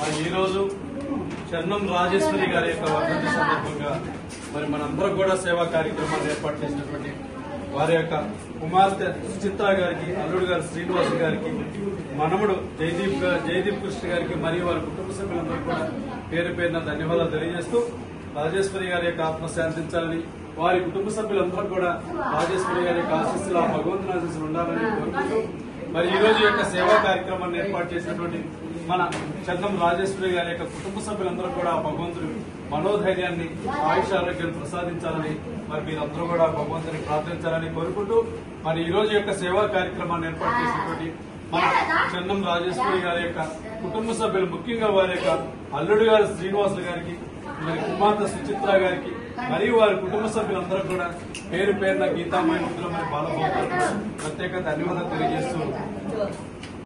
మరి ఈ రోజు చెన్నం రాజేశ్వరి గారి యొక్క వర్ధంతి సందర్భంగా మరి మనందరం కూడా సేవా కార్యక్రమాన్ని ఏర్పాటు చేసినటువంటి వారి యొక్క కుమార్తె సుచిత్ర గారికి, అల్లుడు గారు శ్రీనివాస్ గారికి, మనముడు జయదీప్ కృష్ణ గారికి మరియు వారి కుటుంబ సభ్యులందరూ కూడా పేరు పేరున ధన్యవాదాలు తెలియజేస్తూ రాజేశ్వరి గారి యొక్క ఆత్మ శాంతించాలని, వారి కుటుంబ సభ్యులందరూ కూడా రాజేశ్వరి గారి యొక్క ఆశీస్సులు, ఆ భగవంతుని ఆశీస్సులు ఉండాలని కోరుకుంటూ మరి ఈ రోజు యొక్క సేవా కార్యక్రమాన్ని ఏర్పాటు చేసినటువంటి మన చెన్నం రాజేశ్వరి గారి యొక్క కుటుంబ సభ్యులందరూ కూడా భగవంతుడు మనోధైర్యాన్ని, ఆయుష్ ఆరోగ్యాన్ని ప్రసాదించాలని మరి మీరందరూ కూడా భగవంతుని ప్రార్థించాలని కోరుకుంటూ మరి ఈ రోజు యొక్క సేవా కార్యక్రమాన్ని ఏర్పాటు చేసినటువంటి మన చెన్నం రాజేశ్వరి గారి యొక్క కుటుంబ సభ్యులు, ముఖ్యంగా వారి యొక్క అల్లుడు గారు శ్రీనివాసులు గారికి, మరి కుమార్తె సుచిత్ర గారికి మరియు వారి కుటుంబ సభ్యులందరూ కూడా పేరు పేరున గీతామయ మిత్రులు మరి బాలబాబు ప్రత్యేక ధన్యవాదాలు తెలియజేస్తూ